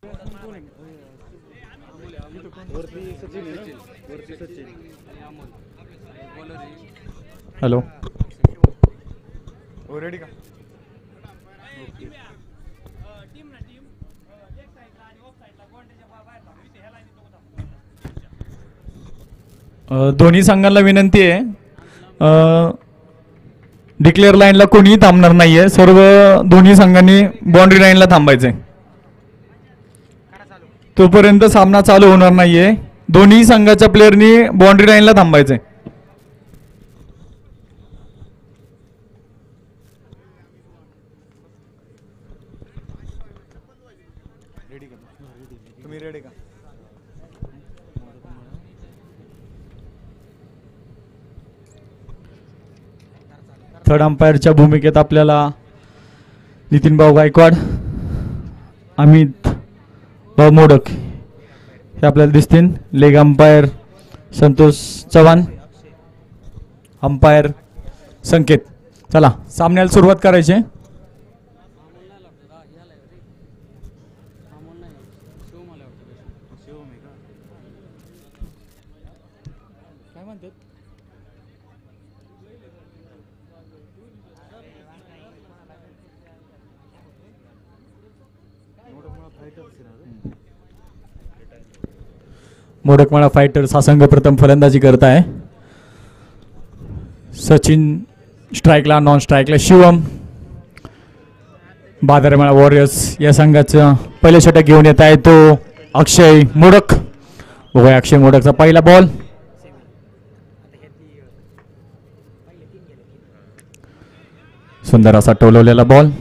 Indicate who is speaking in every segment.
Speaker 1: Hello
Speaker 2: ready का?
Speaker 1: दोन्ही संघांना विनंती आहे, डिक्लेअर लाईनला कोणीही थांबणार नाहीये. सर्व दोन्ही संघांनी बाउंड्री लाईनला थांबायचंय. तोपर्यंत सामना चालू होणार नाहीये. दोन्ही संघाच्या प्लेयरनी बाउंड्री लाईनला थांबायचंय.
Speaker 2: तुम्ही रेडी का?
Speaker 1: थर्ड अंपायरच्या भूमिकेत आपल्याला नितीन भाऊ गायकवाड, अमित भाऊ मोडक हे आपल्याला दिसतील. Leg umpire Santosh Chavan, umpire Sanket. चला सामन्याला सुरुवात करायची. मोडकमाळा फायटर्स हा संघ प्रथम फलंदाजी करत आहे. सचिन स्ट्राईकला, नॉन स्ट्राईकला शिवम. बाजारमाळा वॉरियर्स या संघाचं पहिलं षटक घेऊन येत आहे तो अक्षय मोडक. बघूया अक्षय मोडकचा पहिला बॉल. सुंदर असा टोलवलेला बॉल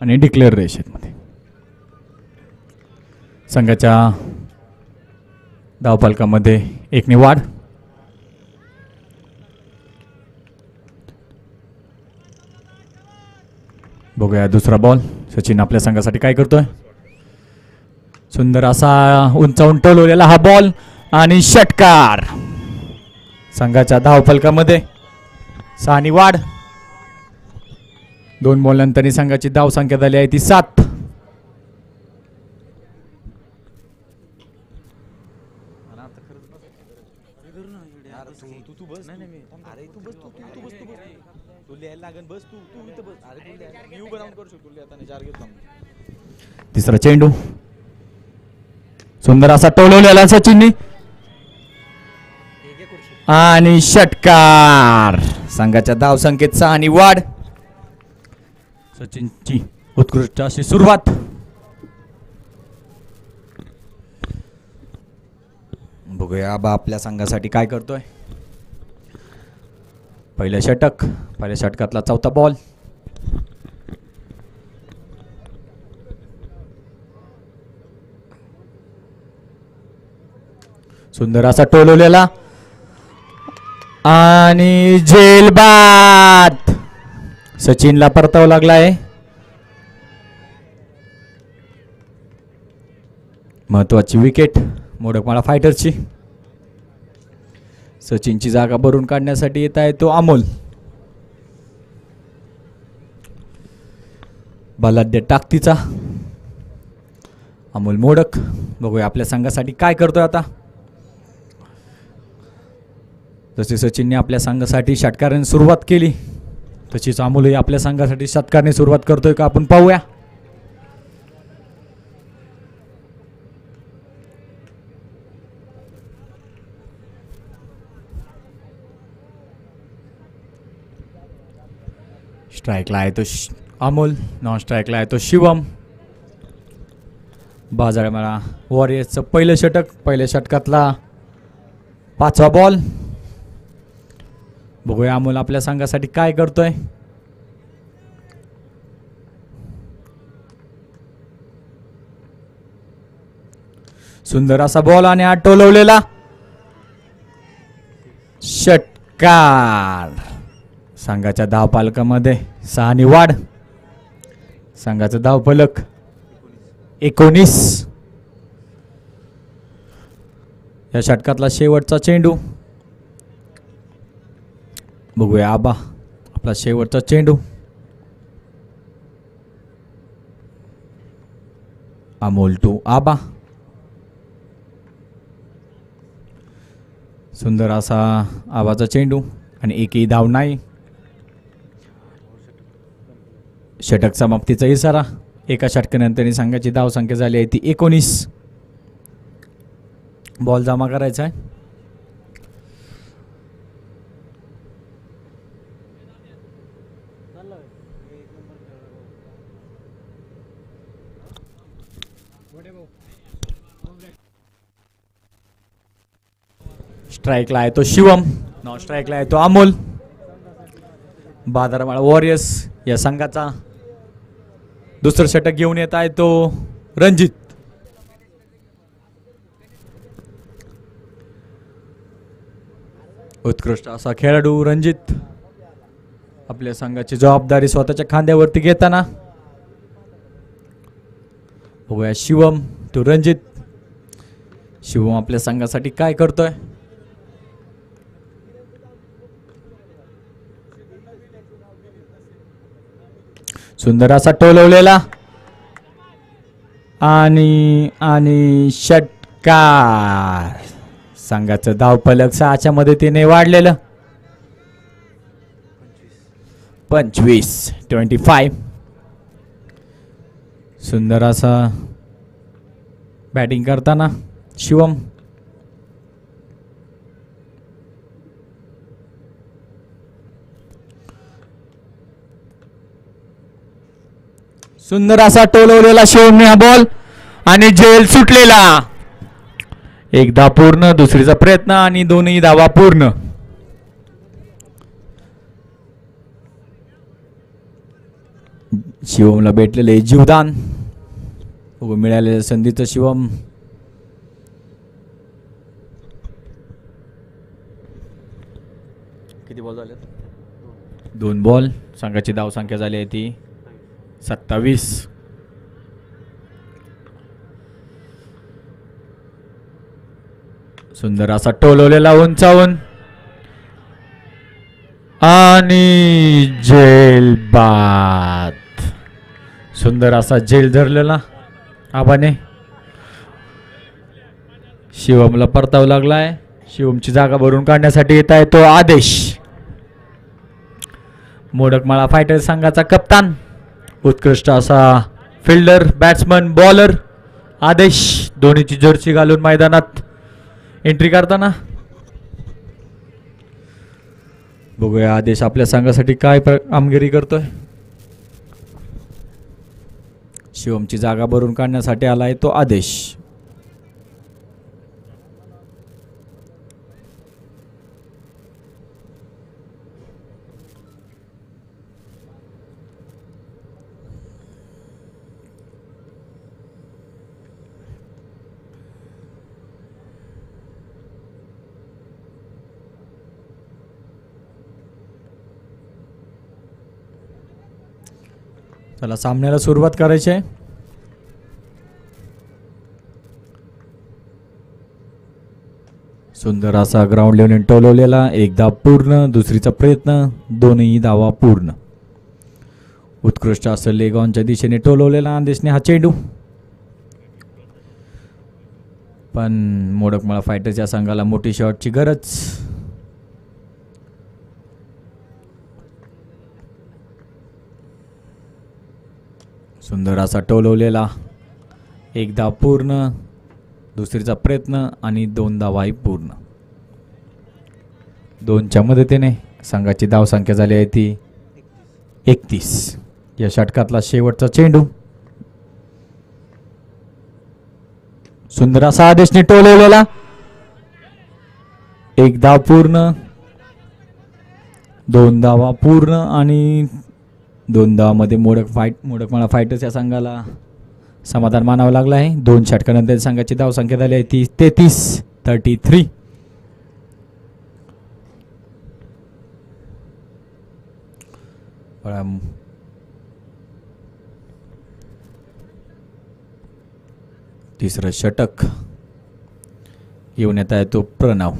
Speaker 1: आणि डिक्लेअर रेषेमध्ये. संघाच्या धावफलकामध्ये एकने वाढ. बघूया दुसरा बॉल. सचिन आपल्या संघासाठी काय करतोय. सुंदर असा उंचावून टोलवलेला हा बॉल आणि षटकार. संघाच्या धावफलकामध्ये 6 वाढ. 2 बॉलनंतर संघाची धाव संख्या झाली आहे ती 7. तिसरा चेंडू सुंदर असा टोलवलेला सचिननी आणि षटकार. संघाच्या धाव संख्येत 6 वाढ. सचिनची उत्कृष्ट अशी सुरुवात. बघूया आबा आपल्या संघासाठी काय करतोय. पहिलं षटक, पहिल्या षटकातला चौथा बॉल. सुंदर असा टोलवलेला आणि झेलबाद. सचिनला परतावा लागलाय. महत्वाची विकेट मोडकमाळा फायटर्सची. सचिनची जागा भरून काढण्यासाठी येत आहे तो अमोल. बलाढ्य टाकतीचा अमोल मोडक. बघूया आपल्या संघासाठी काय करतोय आता. जसे सचिनने आपल्या संघासाठी षटकाराने सुरुवात केली तशीच अमोलही आपल्या संघासाठी षटकाराने सुरुवात करतोय का आपण पाहूया. स्ट्राईकला आहे तो अमोल, नॉन स्ट्राईकला आहे तो शिवम. बाजारमाळा वॉरियर्सचं पहिलं षटक, पहिल्या षटकातला 5वा बॉल. बघूया अमोल आपल्या संघासाठी काय करतोय. सुंदर असा बॉल आणि हा टोलवलेला षटकार. संघाच्या धावफलकामध्ये 6 वाढ. संघाचं धावफलक 19. या षटकातला शेवटचा चेंडू. बघूया आबा आपला शेवटचा चेंडू. अमोल टू आबा. सुंदर असा आबाचा चेंडू आणि एकही धाव नाही. षटक समाप्तीचा इशारा. एका षटकानंतर संघाची धाव संख्या झाली आहे ती 19. बॉल जमा करायचा आहे. स्ट्राईकला आहे तो शिवम. नॉन स्ट्राईकला आहे तो अमोल. बाजारमाळा वॉरियर्स या संघाचा दुसरं षटक घेऊन येत आहे तो रणजित. उत्कृष्ट असा खेळाडू रणजित आपल्या संघाची जबाबदारी स्वतःच्या खांद्यावरती घेताना. बघूया शिवम टू रणजित. शिवम आपल्या संघासाठी काय करतोय. सुंदर असा टोलवलेला आणि षटकार. संघाचं धावफलक 6च्या मदतीने वाढलेलं. 25. सुंदर असा बॅटिंग करताना शिवम. सुंदर असा टोलवलेला शिवमने हा बॉल आणि झेल सुटलेला. एकदा पूर्ण, दुसरीचा प्रयत्न आणि दोन्ही धावा पूर्ण. शिवमला भेटलेले जीवदान. मिळालेल्या संधीचं शिवम किती बॉल झाले. 2 बॉल. संघाची धाव संख्या झाली आहे ती 27. सुंदर असा टोलवलेला उंचावून आणि जेल बाद. सुंदर असा जेल धरलेला आबाने. शिवमला परतावं लागलाय. शिवमची जागा भरून काढण्यासाठी येत आहे तो आदेश. मोडकमाळा फायटर संघाचा कप्तान, उत्कृष्ट असा फिल्डर, बॅट्समन, बॉलर आदेश दोन्हीची जर्सी घालून मैदानात एंट्री करताना. बघूया आदेश आपल्या संघासाठी काय कामगिरी करतोय. शिवमची जागा भरून काढण्यासाठी आलाय तो आदेश. चला सामन्याला सुरुवात करायची आहे. सुंदर असा ग्राउंड लेवल टोलवलेला. एकदा पूर्ण, दुसरीचा प्रयत्न, दोन्ही धावा पूर्ण. उत्कृष्ट असं लेग ऑनच्या दिशेने टोलवलेला आदेशने हा चेंडू. पण मोडकमाळा फायटर्सच्या संघाला मोठी शॉटची गरज. सुंदर असा टोलवलेला. एकदा पूर्ण, दुसरीचा प्रयत्न आणि 2 धावाही पूर्ण. 2च्या मदतीने संघाची धाव संख्या झाली आहे ती 31. या षटकातला शेवटचा चेंडू. सुंदर असा आदेशने टोलवलेला. एक धाव पूर्ण, 2 धावा पूर्ण आणि 2 धावामध्ये मोडकमाळा फायटर्स या संघाला समाधान मानावं लागलं आहे. 2 षटकानंतर संघाची धाव संख्या झाली आहे ती 33. तिसरं षटक घेऊन येत आहे तो प्रणव.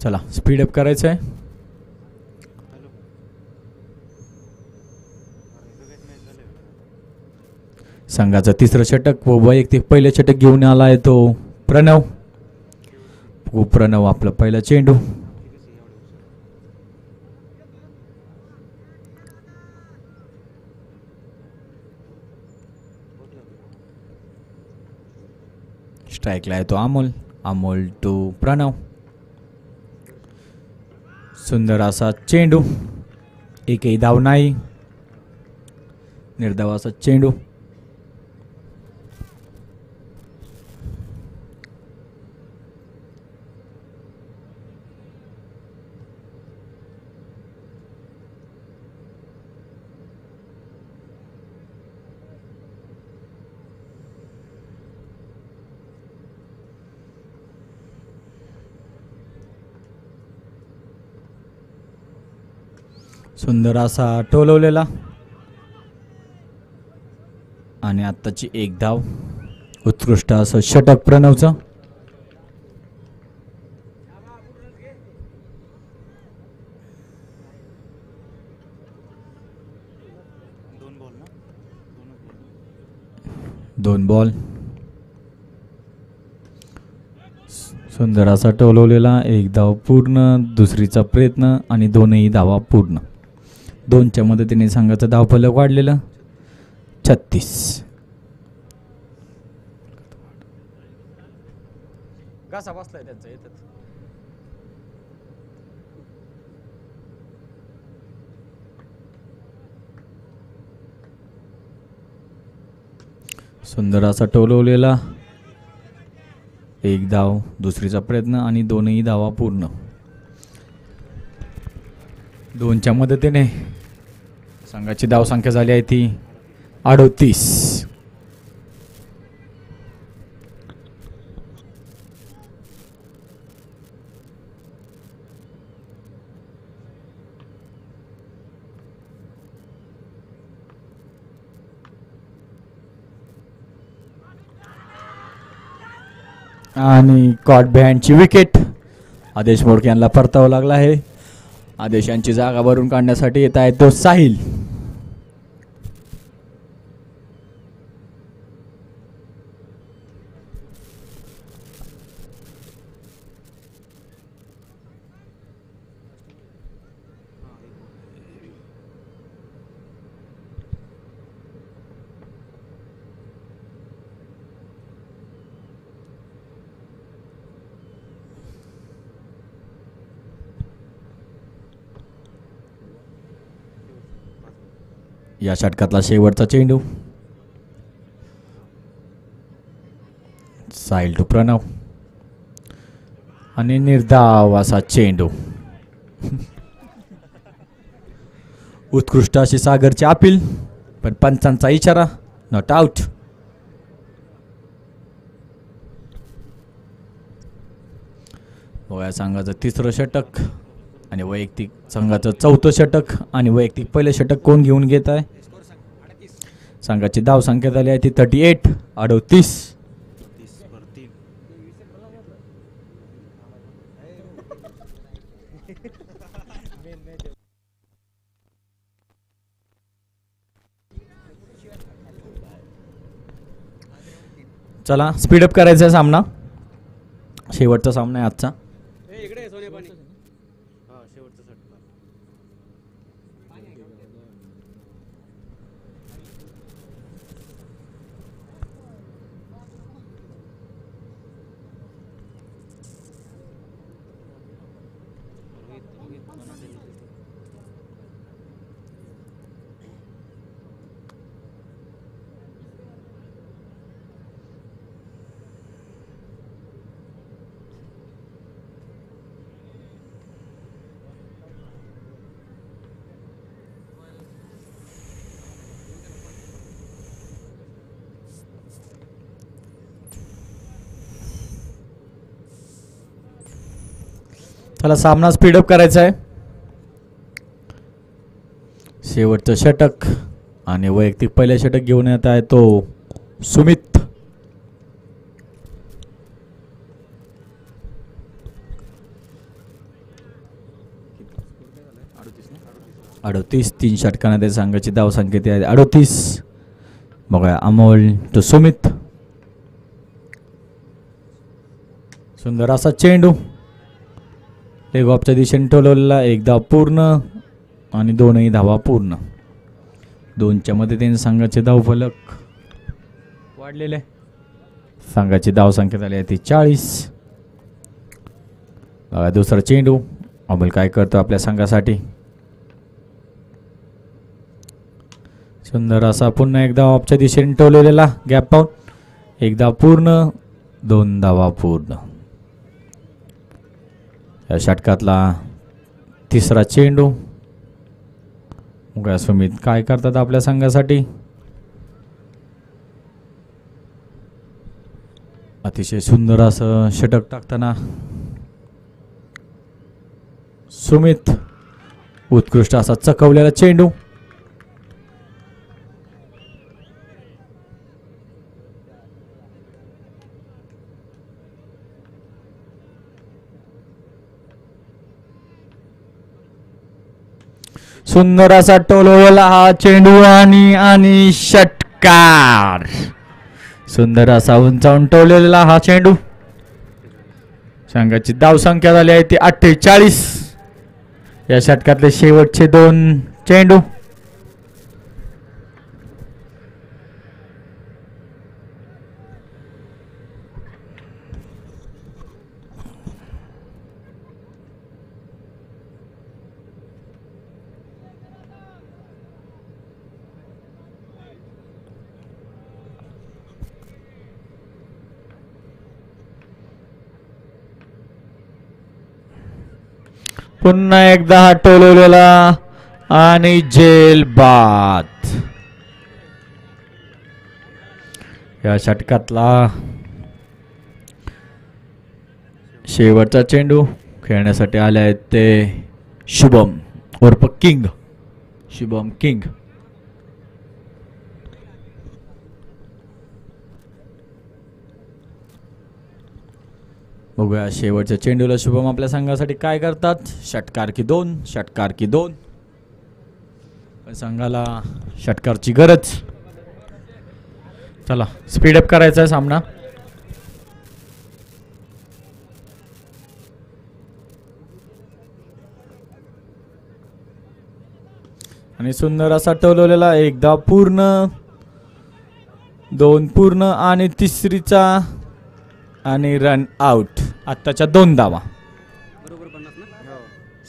Speaker 1: चला स्पीडअप करायचं आहे. संघाचं तिसरं षटक व वैयक्तिक पहिलं षटक घेऊन आला आहे तो प्रणव. प्रणव आपला पहिला चेंडू. स्ट्राईकला आहे तो अमोल. अमोल टू प्रणव. सुंदर असा चेंडू. एकही धाव नाही. निर्धाव असा चेंडू. सुंदर असा टोलवलेला आणि आत्ताची एक धाव. उत्कृष्ट असं षटक प्रणवचं. दोन बॉल. सुंदर असा टोलवलेला. एक धाव पूर्ण. दुसरीचा प्रयत्न आणि दोनही धावा पूर्ण. 2च्या मदतीने संघाचं धावफलक वाढलेलं 36. कसा बसलाय त्यांचा येतात. सुंदर असा टोलवलेला. एक धाव. दुसरीचा प्रयत्न आणि दोनही धावा पूर्ण. 2च्या मदतीने संघाची धावसंख्या झाली आहे ती 38. आणि कॉट बँडची विकेट. आदेश मोडके यांना परतावं लागला आहे. आदेशांची जागा भरून काढण्यासाठी येत आहे तो साहिल. या षटकातला शेवटचा चेंडू. साहिल टू प्रणव आणि निर्धाव असा चेंडू. उत्कृष्ट अशी सागरची अपील पण पंचांचा इशारा. Not out. गोव्या संघाचं तिसरं षटक आणि वैयक्तिक संघाचं चौथं षटक आणि वैयक्तिक पहिलं षटक कोण घेऊन घेत आहे. संघाची धाव संख्या झाली आहे ती 38. 38. चला स्पीडअप करायचा सामना. शेवटचा सामना आहे आजचा. चला सामना स्पीडअप करायचा आहे. शेवटचं षटक आणि वैयक्तिक पहिलं षटक घेऊन येत आहे तो सुमित. 38. 3 षटकांमध्ये संघाची धावसंख्या ती आहे 38. बघूया अमोल टू सुमित. सुंदर असा चेंडू लेग ऑफच्या दिशेने टोलवलेला. एक धाव पूर्ण आणि दोनही धावा पूर्ण. 2च्या मदतीने संघाचे धावफलक वाढलेले. संघाची धावसंख्या झाली आहे ती 40. बघा दुसरा चेंडू. अमोल काय करतो आपल्या संघासाठी. सुंदर असा पुन्हा एकदा ऑफच्या दिशेने टोललेला गॅप पाऊन. एक धाव पूर्ण 2 धावा पूर्ण. या षटकातला तिसरा चेंडू. बघा सुमित काय करतात आपल्या संघासाठी. अतिशय सुंदर असं षटक टाकताना सुमित. उत्कृष्ट असा चकवलेला चेंडू. सुंदर असा टोलवलेला हा चेंडू आणि षटकार. सुंदर असा उंचावून टोललेला हा चेंडू. संघाची धावसंख्या झाली आहे ती 48. या षटकातले शेवटचे 2 चेंडू. पुन्हा एकदा हा टोलवलेला आणि जेल बाद. या षटकातला शेवटचा चेंडू खेळण्यासाठी आले आहेत ते शुभम उर्फ किंग. शुभम किंग. बघूया शेवटच्या चेंडूला शुभम आपल्या संघासाठी काय करतात. षटकार की 2. षटकार की 2. संघाला षटकारची गरज. चला स्पीडअप करायचा आहे सामना. आणि सुंदर असा टोलवलेला. एकदा पूर्ण 2 पूर्ण आणि तिसरीचा आणि रन आउट. आत्ताच्या 2 धावा.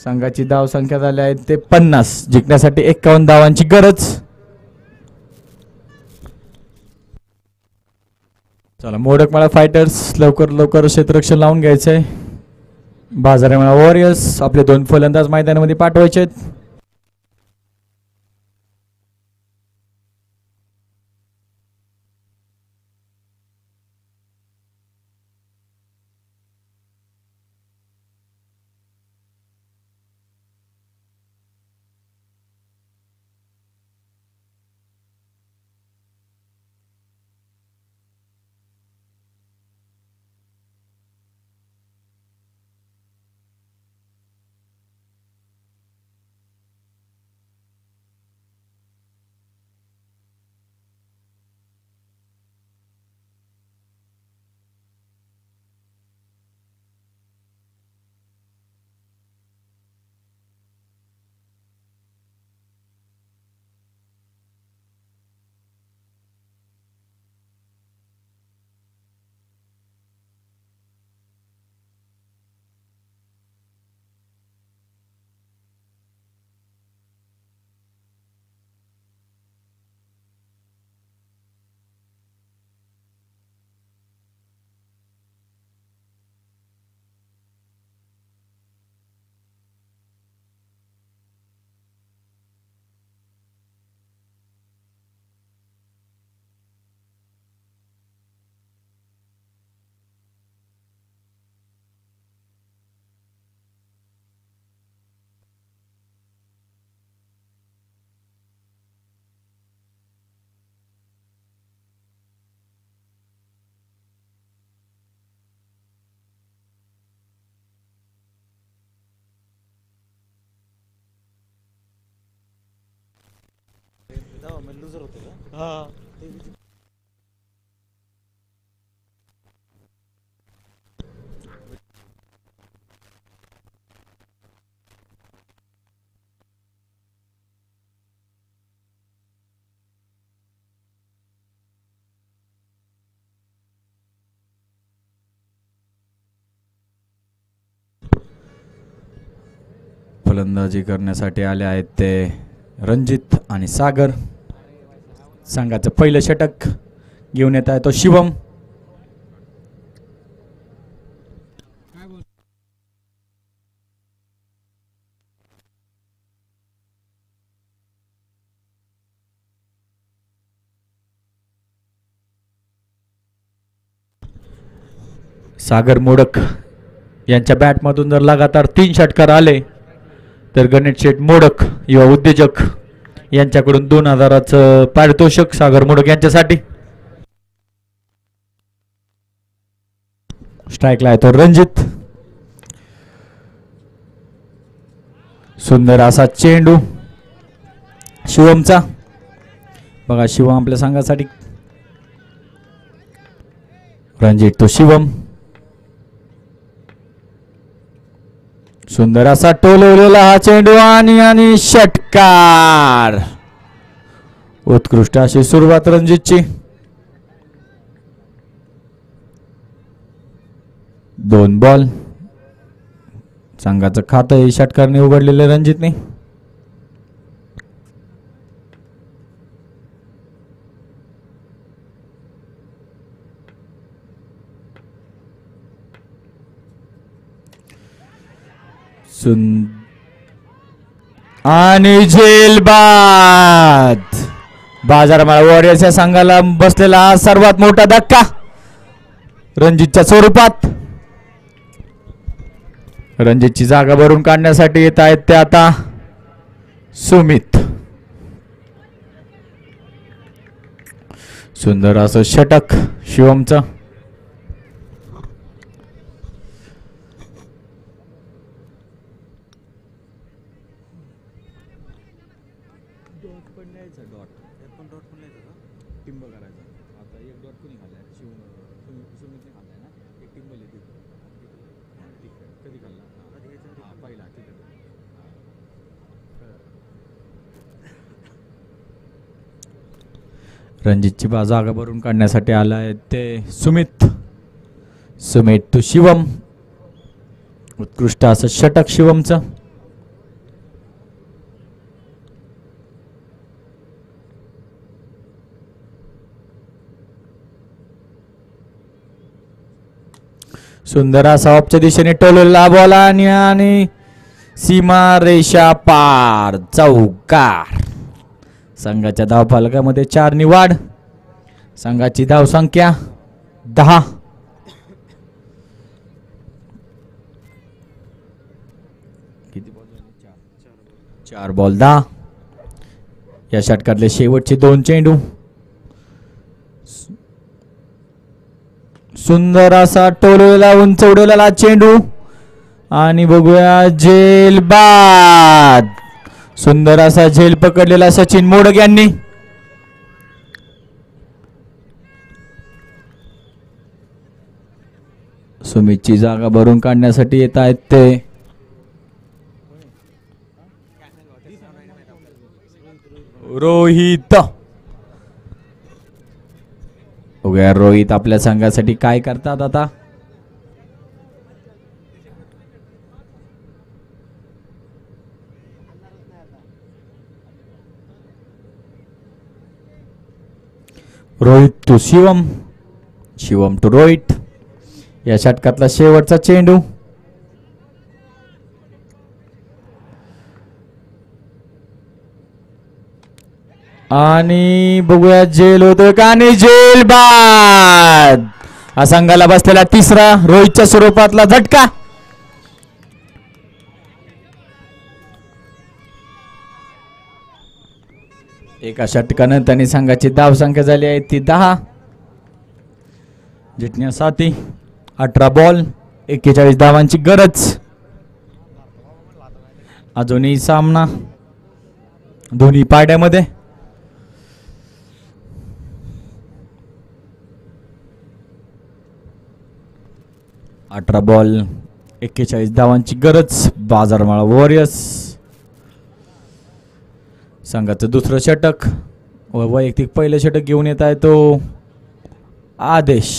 Speaker 1: संघाची धाव संख्या झाली आहे ते 50. जिंकण्यासाठी 51 धावांची गरज. चला मोडकमाळा फायटर्स लवकर क्षेत्ररक्षण लावून घ्यायचंय. बाजारामाळा वॉरियर्स आपले 2 फलंदाज मैदानामध्ये पाठवायचे आहेत. फलंदाजी करण्यासाठी आले आहेत ते रणजित आणि सागर. संघाचं पहिलं षटक घेऊन येत आहे तो शिवम. सागर मोडक यांच्या बॅटमधून जर लगातार 3 षटकार आले तर गणेश शेठ मोडक युवा उद्योजक यांच्याकडून 2000चं पारितोषिक सागर मोडक यांच्यासाठी. स्ट्राईकला आहे तो रणजित. सुंदर असा चेंडू शिवमचा. बघा शिवम आपल्या संघासाठी. रणजित तो शिवम. सुंदर असा टोलवलेला हा चेंडू आणि षटकार. उत्कृष्ट अशी सुरुवात रणजितची. 2 बॉल. संघाचं खातं षटकारने उघडलेलं रणजितने. आणि झेलबाद. बाजारमाळा वॉरियर्सच्या संघाला बसलेला हा सर्वात मोठा धक्का रणजितच्या स्वरूपात. रणजितची जागा भरून काढण्यासाठी येत आहेत ते आता सुमित. सुंदर असं षटक शिवमचं. रणजितची जागा भरून काढण्यासाठी आला आहे ते सुमित. सुमित तो शिवम. उत्कृष्ट असं षटक शिवमचं. सुंदर असा ऑफच्या दिशेने टोलला बॉल आणि सीमा रेषा पार. चौकार. संघाच्या धावफलकामध्ये 4 नि वाढ. संघाची धाव संख्या 10. किती बॉल? 4 बॉल 10. या षटकातले शेवटचे 2 चेंडू. सुंदर असा टोललेला उंचवलेला चेंडू आणि बघूया झेल बाद. सुंदर असा झेल पकडलेला सचिन मोडक यांनी. सुमितची जागा भरून काढण्यासाठी येत आहेत ते रोहित. बघूया रोहित आपल्या संघासाठी काय करतात आता. रोहित टू शिवम. शिवम टू रोहित. या षटकातला शेवटचा चेंडू. आणि बघूया झेल होतोय का. आणि झेल बाद. हा संघाला बसलेला 3रा रोहितच्या स्वरूपातला झटका. एका षटकानं त्यांनी संघाची धाव संख्या झाली आहे ती 10. जिंकण्यासाठी 18 बॉल 41 धावांची गरज. अजूनही सामना दोन्ही पाड्यामध्ये. 18 बॉल 41 धावांची गरज बाजारमाळा वॉरियर्स. संघाचं दुसरं षटक व वैयक्तिक पहिलं षटक घेऊन येत आहे तो आदेश.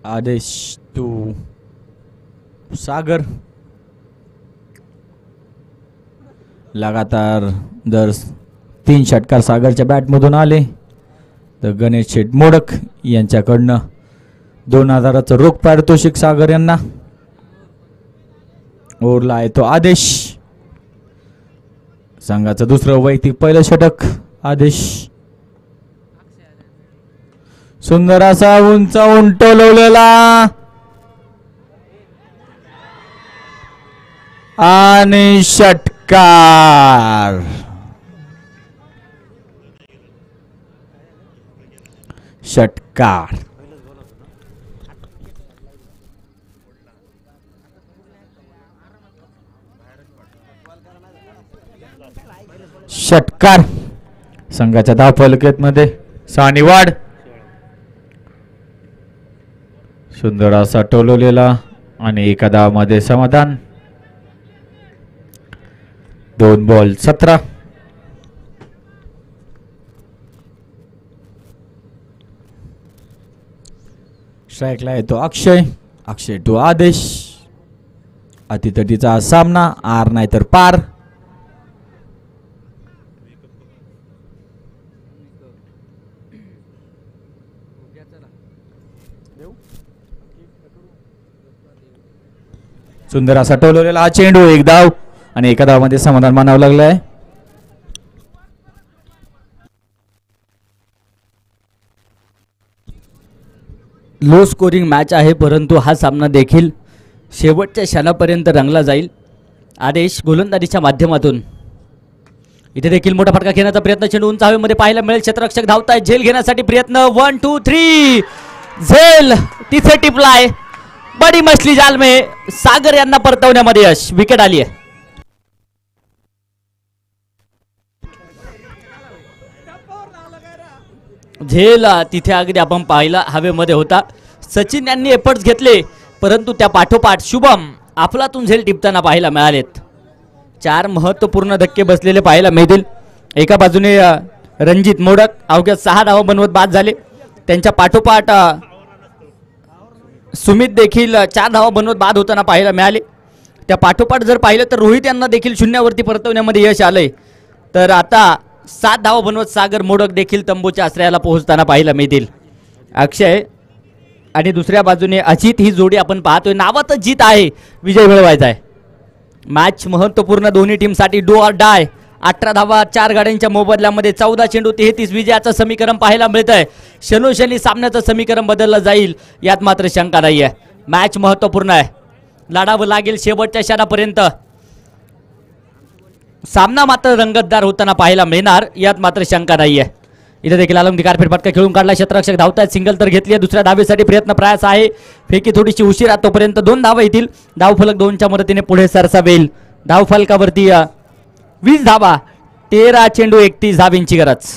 Speaker 1: आदेश टू सागर. लगातार जर 3 षटकार सागरच्या बॅटमधून आले तर गणेश शेठ मोडक यांच्याकडनं 2000चं रोख पारितोषिक सागर यांना. ओरला आहे तो आदेश. संघाचं दुसरं वैयक्तिक पहिलं षटक आदेश. सुंदर असा उंच उंटवलेला आणि षटकार. षटकार षटकार. संघाच्या धावफलकामध्ये 6 नी वाढ. सुंदर असा टोलवलेला आणि एका धावामध्ये समाधान. 2 बॉल 17. स्ट्राईकला येतो अक्षय. अक्षय टू आदेश. अतितटीचा सामना आर नाही तर पार. सुंदर असा टोलवलेला हा चेंडू. 1 धाव आणि एका धावामध्ये समाधान मानावं लागलंय.
Speaker 2: लो स्कोरिंग मॅच आहे परंतु हा सामना देखील शेवटच्या क्षणापर्यंत रंगला जाईल. आदेश गोलंदाजीच्या माध्यमातून इथे देखील मोठा फटका घेण्याचा प्रयत्न चेंडू उंच हवेमध्ये पाहायला मिळेल. क्षेत्ररक्षक धावताय. झेल घेण्यासाठी प्रयत्न. 1 2 3 झेल तिथे टिपलाय. बडी मछली जाल में सागर यांना परतवण्यामध्ये यश. विकेट आली आहे. झेल तिथे अगदी आपण पाहिला हवेमध्ये होता. सचिन यांनी एफर्ट्स घेतले परंतु त्या पाठोपाठ शुभम अफलातून झेल टिपताना पाहायला मिळालेत. 4 महत्त्वपूर्ण धक्के बसलेले पाहायला मिळतील. एका बाजूने रणजित मोडक अवघ्या 6 धावा बनवत बाद झाले. त्यांच्या पाठोपाठ सुमित देखील 4 धावा बनवत बाद होताना पाहायला मिळाले. त्या पाठोपाठ जर पाहिलं तर रोहित यांना देखील शून्यावरती परतवण्यामध्ये यश आलंय. तर आता 7 धावा बनवत सागर मोडक देखील तंबूच्या आश्रयाला पोहोचताना पाहायला मिळतील. अक्षय आणि दुसऱ्या बाजूने अजित ही जोडी आपण पाहतोय. नावातच जीत आहे. विजय मिळवायचा आहे. मॅच महत्त्वपूर्ण दोन्ही टीमसाठी. Do or die. 18 धावा 4 गाड्यांच्या मोबदल्यामध्ये 14 चेंडू 33 विजयाचं समीकरण पाहायला मिळत आहे. क्षणोक्षणी सामन्याचं समीकरण बदललं जाईल यात मात्र शंका नाही आहे. मॅच महत्त्वपूर्ण आहे. लढावं लागेल शेवटच्या क्षणापर्यंत. सामना मात्र रंगतदार होताना पाहायला मिळणार यात मात्र शंका नाही आहे. इथे देखील आलमगीर फटका खेळून काढला. क्षेत्ररक्षक धावतायत. सिंगल तर घेतली आहे. दुसऱ्या धावेसाठी प्रयत्न प्रयास आहे. फेकी थोडीशी उशिरा. तोपर्यंत 2 धावा येतील. धावफलक 2च्या मदतीने पुढे सरसावेल. धावफलकावरती 20 धावा 13 चेंडू 31 धावांची गरज.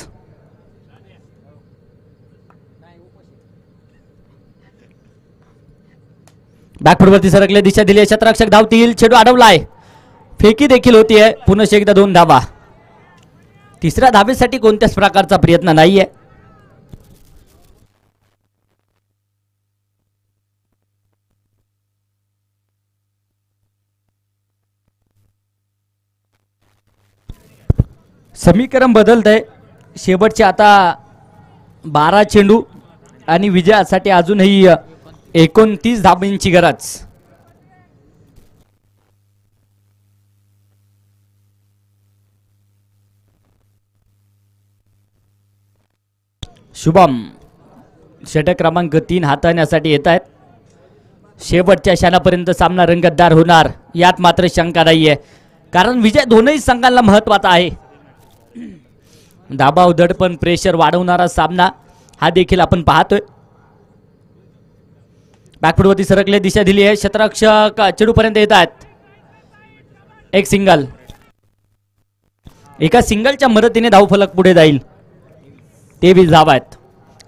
Speaker 2: बॅकफुटवरती सरकले. दिशा दिली. क्षेत्ररक्षक धावतील. चेंडू अडवलाय. फेकी देखील होतीये. पुन्हा एकदा 2 धावा. तिसऱ्या धावेसाठी कोणत्याच प्रकारचा प्रयत्न नाहीये. समीकरण बदलतंय. शेवटचे आता 12 चेंडू आणि विजयासाठी अजूनही 29 धावांची गरज. शुभम षटक क्रमांक 3 हाताळण्यासाठी येत आहेत. शेवटच्या क्षणापर्यंत सामना रंगतदार होणार यात मात्र शंका नाहीये. कारण विजय दोनही संघांना महत्त्वाचा आहे. दाबाव दडपण प्रेशर वाढवणारा सामना हा देखील आपण पाहतोय. बॅकफुटवरती सरकले. दिशा दिली आहे. क्षेत्ररक्षक चेंडूपर्यंत येत आहेत. एक सिंगल. एका सिंगलच्या मदतीने धावफलक पुढे जाईल. 23 धावा आहेत.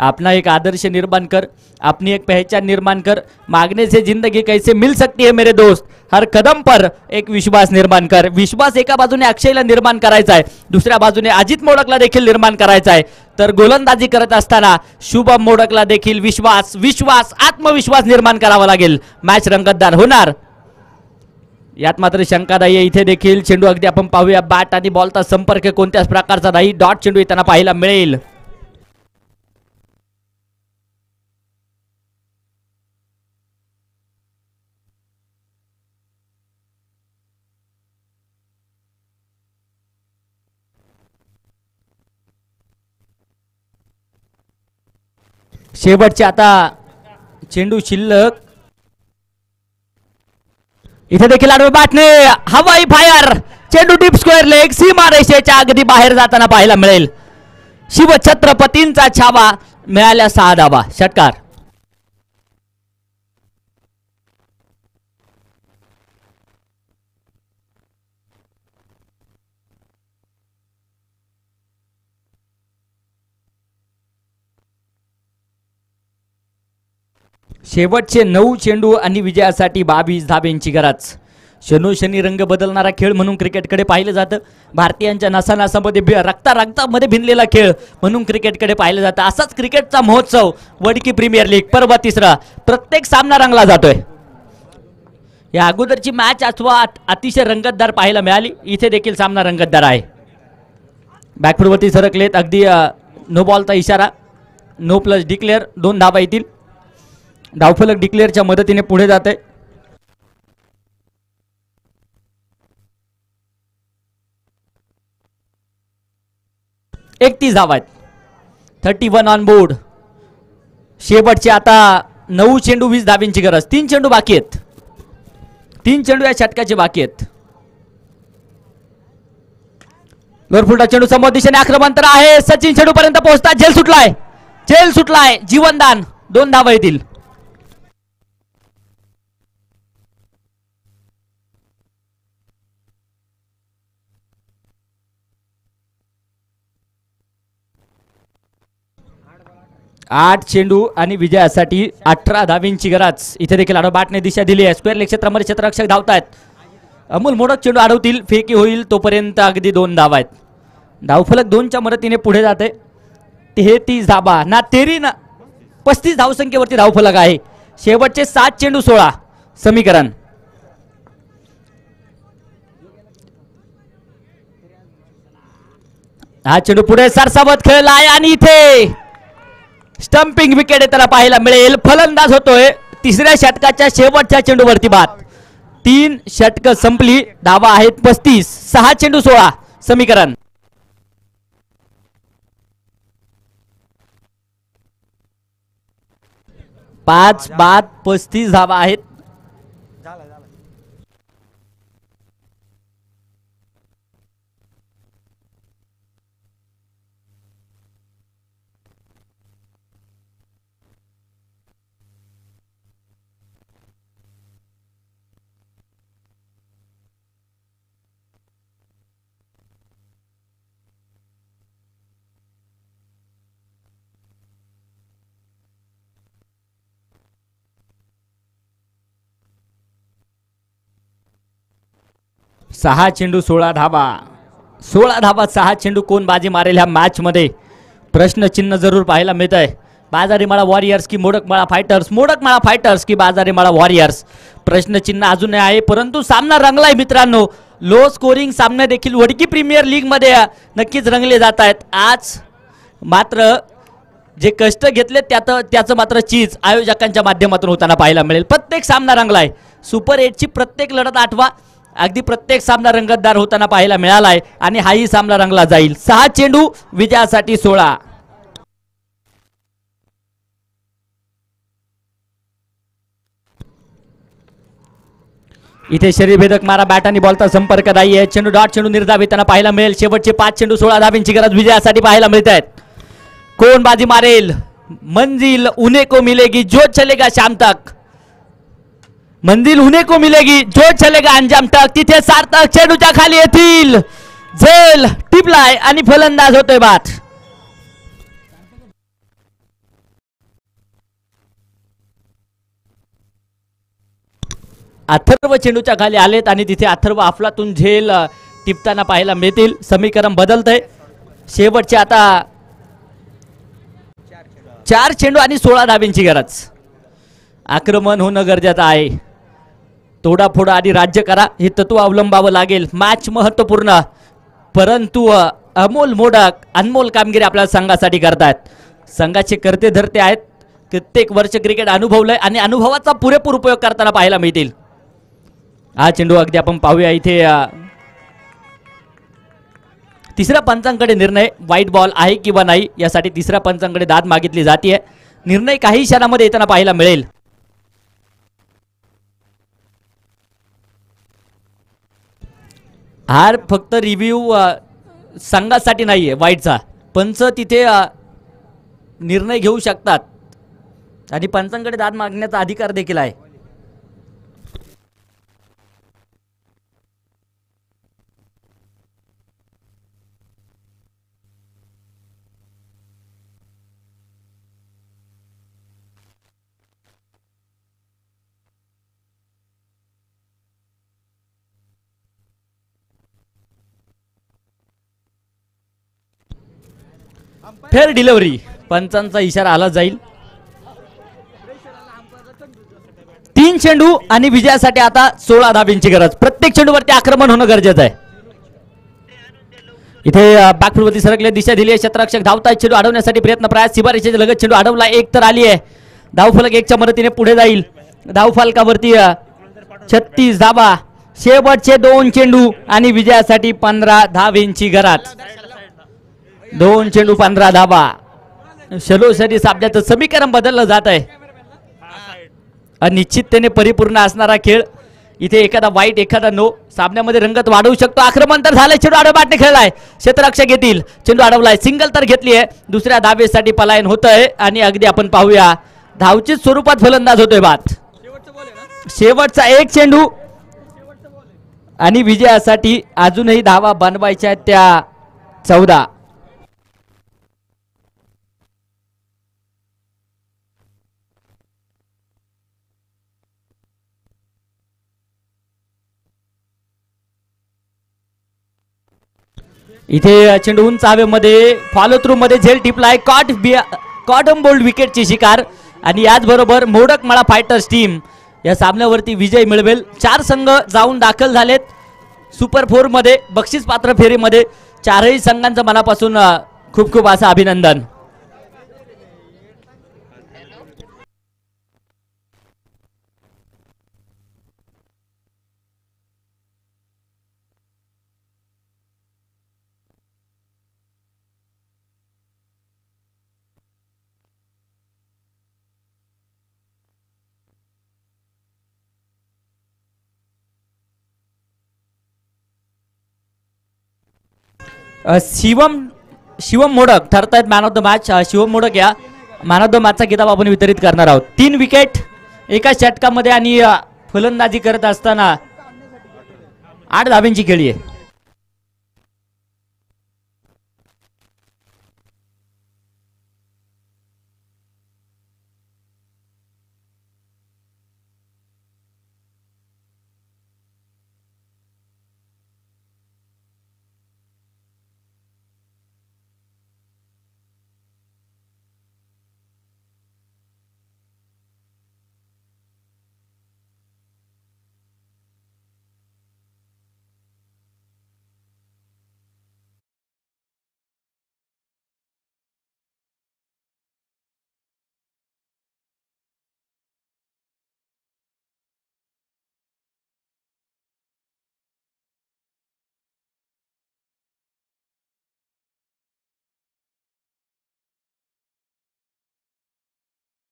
Speaker 2: अपना एक आदर्श निर्माण कर, अपनी एक पहचान निर्माण कर, मांगने से जिंदगी कैसे मिल सकती है मेरे दोस्त, हर कदम पर एक विश्वास निर्माण कर. विश्वास एका बाजूने अक्षयला निर्माण करायचा आहे, दुसऱ्या बाजूने अजित मोडकला देखील निर्माण करायचा आहे. तर गोलंदाजी करत असताना शुभम मोडकला देखील विश्वास आत्मविश्वास निर्माण करावा लागेल. मॅच रंगतदार होणार यात मात्र शंका नाही. इथे देखील चेंडू अगदी आपण पाहूया, बॅट आणि बॉलचा संपर्क कोणत्याच प्रकारचा नाही. डॉट चेंडू येताना पाहायला मिळेल. शेवटचे आता चेंडू शिल्लक. इथे देखील आडवे बॅटने हवाई फायर, चेंडू डीप स्क्वेअर लेग सीमा रेषेच्या अगदी बाहेर जाताना पाहायला मिळेल. शिवछत्रपतींचा छावा, मिळाल्या 6 धावा. षटकार. शेवटचे 9 चेंडू आणि विजयासाठी 22 धाब्यांची गरज. शनोशनी रंग बदलणारा खेळ म्हणून क्रिकेटकडे पाहिलं जातं. भारतीयांच्या नसानसामध्ये रक्तामध्ये भिनलेला खेळ म्हणून क्रिकेटकडे पाहिलं जातं. असाच क्रिकेटचा महोत्सव वडकी प्रीमियर लीग पर्व 3. प्रत्येक सामना रंगला जातोय. या अगोदरची मॅच अथवा अतिशय रंगतदार पाहायला मिळाली. इथे देखील सामना रंगतदार आहे. बॅकफुटवरती सरकलेत, अगदी नो बॉलचा इशारा, नो प्लस डिक्लेअर. 2 धाबा येतील. धावफलक डिक्लेअरच्या मदतीने पुढे जाते. एक 30 धावा आहेत. 31 ऑन बोर्ड. शेवटचे आता 9 चेंडू 20 धाब्यांची गरज. 3 चेंडू बाकी आहेत. 3 चेंडू या षटकाचे बाकी आहेत. लोअरफुलटा चेंडू समोर दिशेने आक्रमण तर आहे. सचिन चेंडू पर्यंत पोहोचतात. झेल सुटलाय. जीवनदान. 2 धावा येतील. आठ चेंडू आणि विजयासाठी 18 धावींची गरज. इथे देखील बॅटने दिशा दिली आहे. स्क्वेअर लेग क्षेत्रामध्ये क्षेत्ररक्षक धावतायत. अमोल मोडक चेंडू अडवतील, फेकी होईल तोपर्यंत अगदी 2 धावा आहेत. धावफलक 2च्या मदतीने पुढे जाते. 33 धाबा ना 35 धावसंख्येवरती धावफलक आहे. शेवटचे 7 चेंडू 16 समीकरण. हा चेंडू पुढे सरसावत खेळला आहे आणि इथे स्टंपिंग विकेट येताना पाहायला मिळेल. फलंदाज होतोय 3ऱ्या षटकाच्या शेवटच्या चेंडूवरती बाद. 3 षटक संपली. धावा आहेत 35. 6 चेंडू 16 समीकरण. पाच बाद 35 धावा आहेत. सहा चेंडू 16 धाबा. 16 धाबा 6 चेंडू. कोण बाजी मारेल ह्या मॅच मध्ये प्रश्नचिन्ह जरूर पाहायला मिळत आहे. बाजारीमाळा वॉरियर्स की मोडकमाळा फायटर्स, मोडकमाळा फायटर्स की बाजारीमाळा वॉरियर्स, प्रश्नचिन्ह अजून आहे. परंतु सामना रंगलाय मित्रांनो. लो स्कोरिंग सामने देखील वडकी प्रीमियर लीग मध्ये नक्कीच रंगले जात आहेत. आज मात्र जे कष्ट घेतले त्याचं मात्र चीज आयोजकांच्या माध्यमातून होताना पाहायला मिळेल. प्रत्येक सामना रंगलाय. सुपर 8ची प्रत्येक लढत आठवा. अगदी प्रत्येक सामना रंगतदार होताना पाहायला मिळालाय आणि हाही सामना रंगला जाईल. 6 चेंडू विजयासाठी 16. इथे शरीरभेदक मारा, बॅट आणि बॉलचा संपर्क नाही आहे. चेंडू डॉट चेंडू निर्धाव येताना पाहायला मिळेल. शेवटचे 5 चेंडू 16 धाब्यांची गरज विजयासाठी पाहायला मिळत आहेत. कोण बाजी मारेल? मंजिल उन्हें को मिलेगी जो चलेगा शाम तक. मंजिल उन्हें को मिलेगी जो चलेगा अंजाम तक. तिथे सार्थक चेंडूच्या खाली येतील. झेल टिपलाय आणि फलंदाज होतोय बाद. अथर्व चेंडूच्या खाली आलेत आणि तिथे अथर्व अफलातून झेल टिपताना पाहायला मिळतील. समीकरण बदलतंय. शेवटचे आता 4 चेंडू आणि 16 धाब्यांची गरज. आक्रमण होणं गरजेचं आहे. तोडाफोडा आणि राज्य करा हे तत्व अवलंबावं लागेल. मॅच महत्वपूर्ण, परंतु अमोल मोडक अनमोल कामगिरी आपल्या संघासाठी करतायत. संघाचे करते धरते आहेत. कित्येक वर्ष क्रिकेट अनुभवलंय आणि अनुभवाचा पुरेपूर उपयोग करताना पाहायला मिळतील. हा चेंडू अगदी आपण पाहूया इथे तिसऱ्या पंचांकडे निर्णय. वाईट बॉल आहे किंवा नाही यासाठी तिसऱ्या पंचांकडे दाद मागितली जाते. निर्णय काही क्षणामध्ये येताना पाहायला मिळेल. हार फक्त रिव्ह्यू संघासाठी नाहीये वाईटचा. पंच तिथे निर्णय घेऊ शकतात आणि पंचांकडे दाद मागण्याचा अधिकार देखील आहे. Fair delivery. पंचांचा इशारा आला जाईल. 3 चेंडू आणि विजयासाठी आता 16 धाब्यांची गरज. प्रत्येक चेंडूवरती आक्रमण होणं गरजेचं आहे. इथे बॅकफुटवरती सरकले दिशा दिली आहे. क्षेत्ररक्षक धावताय. चेंडू अडवण्यासाठी प्रयत्न प्रयास. सीमारेषेच्या लगत चेंडू अडवला. 1 तर आली आहे. धावफलक 1च्या मदतीने पुढे जाईल. धावफलकावरती 36 धाबा. शेवटचे 2 चेंडू आणि विजयासाठी 15 धाब्यांची गरज. 2 चेंडू 15 धाबा. शलोशरी सामन्याचं समीकरण बदललं जात आहे. अनिश्चिततेने परिपूर्ण असणारा खेळ. इथे एखादा वाईट एखादा नो सामन्यामध्ये रंगत वाढवू शकतो. आक्रमण तर झालंय. चेंडू आडोबाटने खेळलाय. क्षेत्ररक्षक घेतील. चेंडू अडवलाय. सिंगल तर घेतली आहे. दुसऱ्या धाबेसाठी पलायन होत आहे आणि अगदी आपण पाहूया धावचीत स्वरूपात फलंदाज होतोय बाद. शेवटचा 1 चेंडू आणि विजयासाठी अजूनही धावा बनवायच्या त्या 14. इथे चेंडू उंच हवेमध्ये फॉलो थ्रू मध्ये झेल टिपलाय. कॉटन बोल्ड विकेटची शिकार आणि याचबरोबर मोडक मळा फायटर्स टीम या सामन्यावरती विजय मिळवेल. 4 संघ जाऊन दाखल झालेत सुपर 4 मध्ये बक्षीस पात्र फेरीमध्ये. 4ही संघांचं मनापासून खूप खूप असं अभिनंदन. शिवम मोडक ठरतायत man of the match. Shivam Modak या मॅन ऑफ द मॅचचा किताब आपण वितरित करणार आहोत. 3 विकेट एका षटकामध्ये आणि फलंदाजी करत असताना 8 धाब्यांची खेळी आहे.